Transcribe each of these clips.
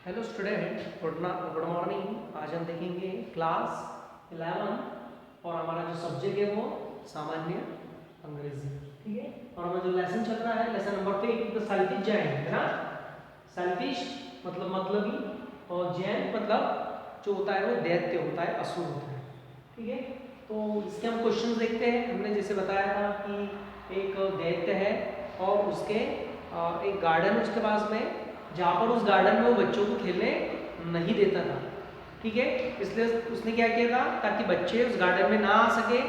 Hello student, good morning. आज हम देखेंगे क्लास 11 और हमारा जो सब्जेक्ट है वो सामान्य अंग्रेजी। ठीक है, और हमारा जो लेसन चल रहा है lesson number 8 the selfish giant है ना। सेल्फिश मतलब मतलबी और जैन मतलब जो होता है वो दैत्य होता है, असुर होता है। ठीक है, तो इसके हम क्वेश्चन देखते हैं। हमने जैसे बताया था कि एक दैत्य है और उसके एक गार्डन उसके पास में, जहाँ पर उस गार्डन में वो बच्चों को खेलने नहीं देता था। ठीक है, इसलिए उसने क्या किया था ताकि बच्चे उस गार्डन में ना आ सके,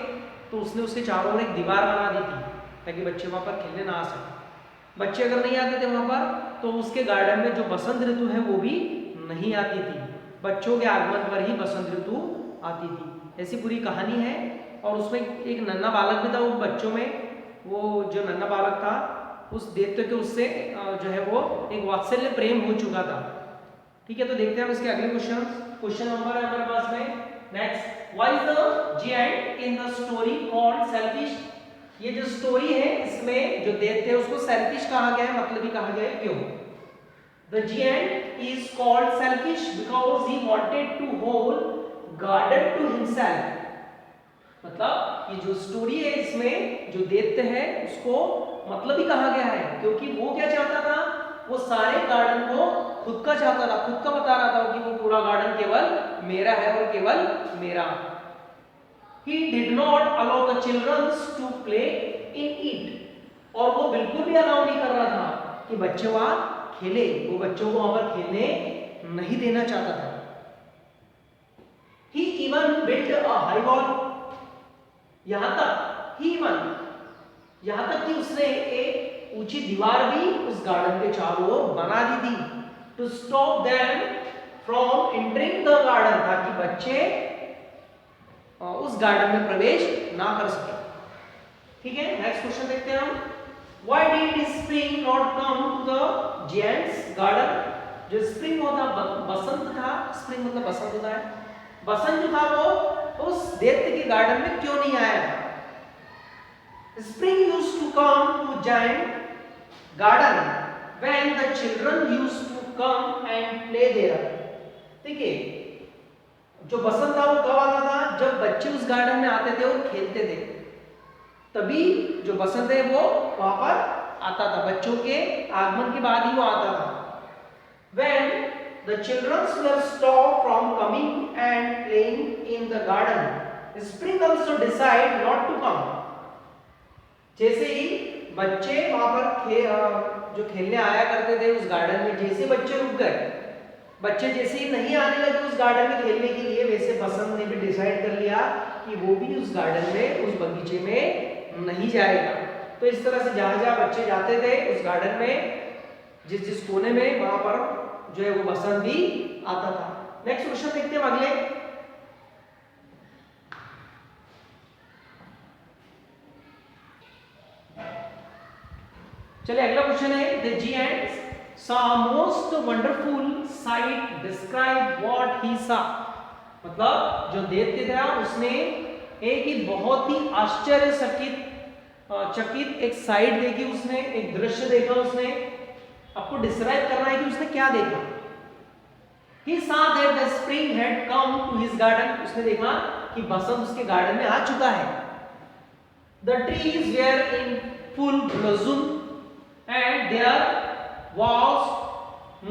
तो उसने उसके चारों ओर एक दीवार बना दी थी ताकि बच्चे वहाँ पर खेलने ना आ सके। बच्चे अगर नहीं आते थे वहाँ पर तो उसके गार्डन में जो बसंत ऋतु है वो भी नहीं आती थी। बच्चों के आगमन पर ही बसंत ऋतु आती थी। ऐसी पूरी कहानी है। और उसमें एक नन्हा बालक भी था उन बच्चों में। वो जो नन्हा बालक था उस दैत्य के उससे जो है वो एक वात्सल्य प्रेम हो चुका था। ठीक है, तो देखते हैं हम इसके अगले क्वेश्चन। क्वेश्चन नंबर है हमारे पास में next, why is the giant in the story called selfish. ये जो स्टोरी है इसमें जो दैत्य है उसको सेल्फिश कहा गया है, मतलब ही कहा गया है, क्यों? The giant is called selfish because he wanted to hold garden to himself. मतलब ये जो स्टोरी है इसमें जो दैत्य है उसको मतलब ही कहा गया है क्योंकि वो क्या चाहता था, वो सारे गार्डन को खुद का चाहता था, खुद का बता रहा था कि वो पूरा गार्डन केवल मेरा है और केवल मेरा। He did not allow the children to play in it। और वो बिल्कुल भी अलाउ नहीं कर रहा था कि बच्चे वहां खेले, वो बच्चों को वहां पर खेलने नहीं देना चाहता था। He even built a high wall। यहां तक यहां तक कि उसने एक ऊंची दीवार भी उस गार्डन के चारों ओर बना दी थी, to stop them from entering the garden, ताकि बच्चे उस गार्डन में प्रवेश ना कर सके। ठीक है, नेक्स्ट क्वेश्चन देखते हैं हम। Why did spring not come to the giant's garden? जो स्प्रिंग होता बसंत था, स्प्रिंग मतलब बसंत होता है, बसंत जो था वो उस दैत्य के गार्डन में क्यों नहीं आया था? Spring used to come to giant garden when the children used to come and play there। देखिए, जो बसंत था वो कब आता था? जब बच्चे उस गार्डन में आते थे और खेलते थे, तभी जो बसंत है वो वहां पर आता था। बच्चों के आगमन के बाद ही वो आता था। When the children were stopped from coming and playing in the garden, spring also decided not to come। जैसे ही बच्चे वहां पर जो खेलने आया करते थे उस गार्डन में, जैसे बच्चे रुक गए, बच्चे जैसे ही नहीं आने लगे उस गार्डन में खेलने के लिए, वैसे बसंत ने भी डिसाइड कर लिया कि वो भी उस गार्डन में, उस बगीचे में नहीं जाएगा। तो इस तरह से जहां जहां बच्चे जाते थे उस गार्डन में, जिस जिस कोने में, वहां पर जो है वो बसंत भी आता था। नेक्स्ट क्वेश्चन देखते हैं अगले। चलिए अगला क्वेश्चन है, the giant saw most wonderful sight, describe what he saw। मतलब जो दैत्य था उसने एक ही बहुत ही चकित एक साइट देखी, उसने एक दृश्य देखा, उसने आपको डिस्क्राइब करना है कि उसने क्या देखा। He saw that the spring had come to his garden। उसने देखा कि बसंत उसके गार्डन में आ चुका है। The trees were in full blossom and there was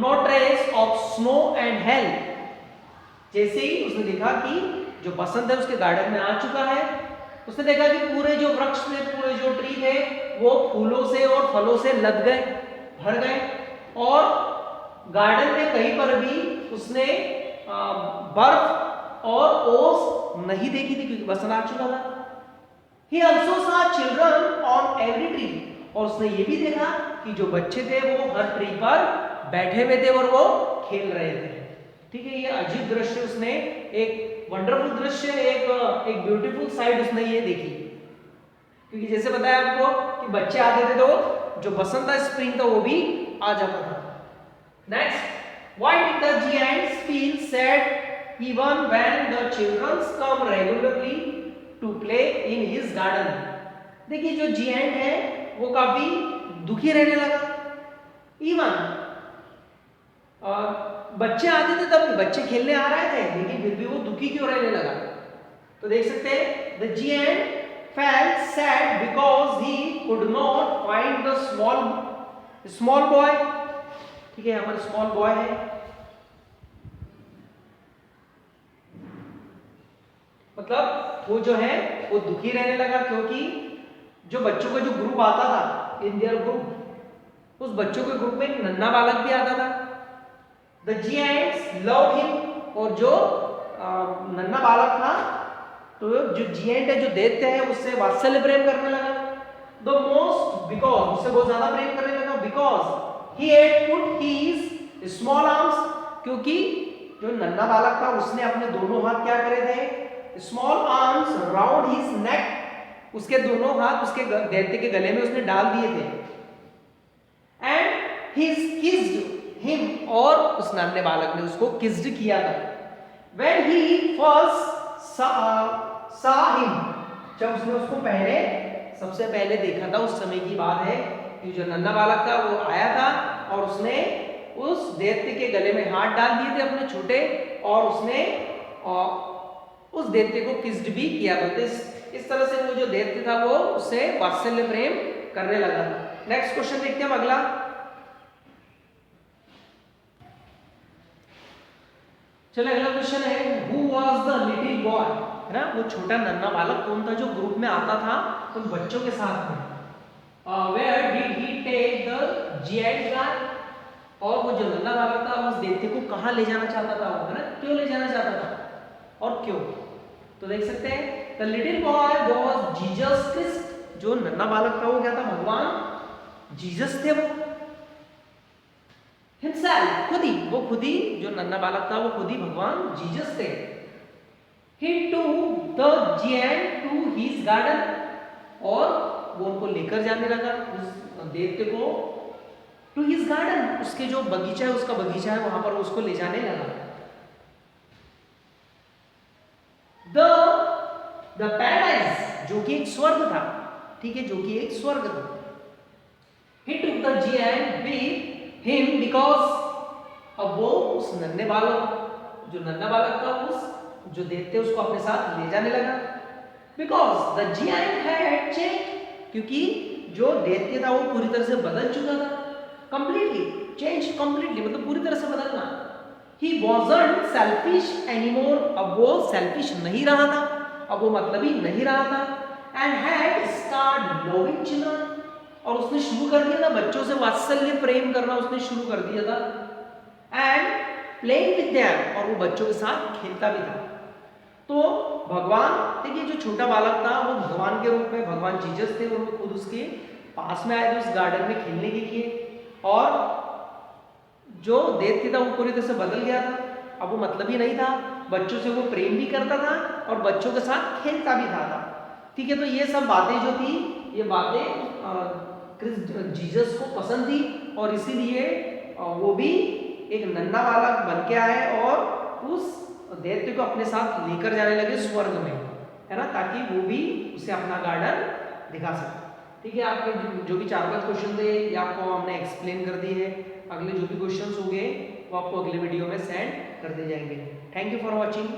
no trace of snow and hail। जैसे ही उसने देखा कि जो बसंत है उसके गार्डन में आ चुका है, उसने देखा कि पूरे जो वृक्ष थे, पूरे जो ट्री थे वो फूलों से और फलों से लद गए, भर गए, और गार्डन में कहीं पर भी उसने बर्फ और ओस नहीं देखी थी क्योंकि बसंत आ चुका था। He also saw children on every tree। और उसने ये भी देखा कि जो बच्चे थे वो हर ट्री पर बैठे हुए थे और वो खेल रहे थे। ठीक है, ये अजीब दृश्य उसने, एक वंडरफुल दृश्य, एक ब्यूटीफुल साइड उसने ये देखी। क्योंकि जैसे बताया आपको कि बच्चे आते थे तो जो बसंत था, स्प्रिंग था, वो भी आ जाता था। Next, why did the giants feel sad even when the children come regularly to play in his garden। देखिए, जो जिएंट है वो काफी दुखी रहने लगा। इवन बच्चे आते थे तब बच्चे खेलने आ रहे थे, लेकिन फिर भी वो दुखी क्यों रहने लगा? तो देख सकते हैं the जिएंट felt sad because he could not find the small boy। ठीक है, हमारे स्मॉल बॉय है, मतलब वो जो है वो दुखी रहने लगा, क्योंकि जो बच्चों का जो ग्रुप आता था इन देयर ग्रुप, उस बच्चों के ग्रुप में एक नन्हा बालक भी आता था। द जिएंट्स लव हिम, और जो नन्हा बालक था, तो जो जिएंट है, जो दैत्य है, उससे वात्सल्य प्रेम करने लगा। द मोस्ट, बिकॉज उससे बहुत ज्यादा प्रेम करने लगा, because he had put his small arms, क्योंकि जो नन्हा बालक था उसने अपने दोनों हाथ क्या करे थे, small arms round his neck, उसके दोनों हाथ उसके दैत्य के गले में उसने डाल दिए थे। एंड ही किस्ड हिम, और उस नन्हे बालक ने उसको किस्ड किया था। When he first saw him, जब उसने उसको सबसे पहले देखा था, उस समय की बात है कि जो नन्हा बालक था वो आया था और उसने उस दैत्य के गले में हाथ डाल दिए थे अपने छोटे, और उसने उस दैत्य को किस्ड भी किया था। इस तरह से वो जो दैत्य था वो उससे वात्सल्य प्रेम करने लगा। नेक्स्ट क्वेश्चन देखते हैं अगला। चलो अगला क्वेश्चन है, who was the little boy, है ना, वो छोटा नन्हा बालक कौन था जो ग्रुप में आता था उन बच्चों के साथ में? Where did he take the giant guy, और वो जो नन्हा बालक था उस दैत्य को कहां ले जाना चाहता था, वो, है ना, क्यों ले जाना चाहता था और क्यों? तो देख सकते हैं the little boy was Jesus Christ, जो नन्हा बालक था वो क्या था, भगवान जीसस थे। वो himself, खुद ही जो नन्हा बालक था वो खुद ही भगवान जीसस थे। He took the giant to his garden, और वो उनको लेकर जाने लगा, उस दैत्य को, to his garden, उसके जो बगीचा है, उसका बगीचा है, वहां पर उसको ले जाने लगा। The paradise, जो कि एक स्वर्ग था, ठीक है, जो कि एक स्वर्ग था। He took the giant with him because, अब वो उस नन्हे बालक, जो नन्हा बालक था, उस जो दैत्य उसको अपने साथ ले जाने लगा। Because the giant had changed, क्योंकि जो दैत्य था वो पूरी तरह से बदल चुका था, completely changed, completely मतलब पूरी तरह से बदलना। He wasn't selfish anymore, अब वो selfish नहीं रहा था, अब वो मतलबी नहीं रहा था। And had started loving children, और उसने शुरू कर दिया था बच्चों से वात्सल्य प्रेम करना, उसने शुरू कर दिया था। एंड प्लेइंग विद देम, और वो बच्चों के साथ खेलता भी था। तो भगवान, देखिए जो छोटा बालक था वो भगवान के रूप में भगवान जीसस थे, और वो खुद उसके पास में आए थे उस गार्डन में खेलने के लिए, और जो दैत्य था वो पूरी तरह से बदल गया था, अब वो मतलब ही नहीं था, बच्चों से वो प्रेम भी करता था और बच्चों के साथ खेलता भी था। ठीक है, तो ये सब बातें जो थी, ये बातें जीसस को पसंद थी, और इसीलिए वो भी एक नन्हा बालक बन के आए और उस दैत्य को अपने साथ लेकर जाने लगे स्वर्ग में, है ना, ताकि वो भी उसे अपना गार्डन दिखा सके। ठीक है, आपके जो भी 4-5 क्वेश्चन थे ये आपको हमने एक्सप्लेन कर दिए हैं। अगले जो भी क्वेश्चंस होंगे वो आपको अगले वीडियो में सेंड कर दिए जाएंगे। Thank you for watching.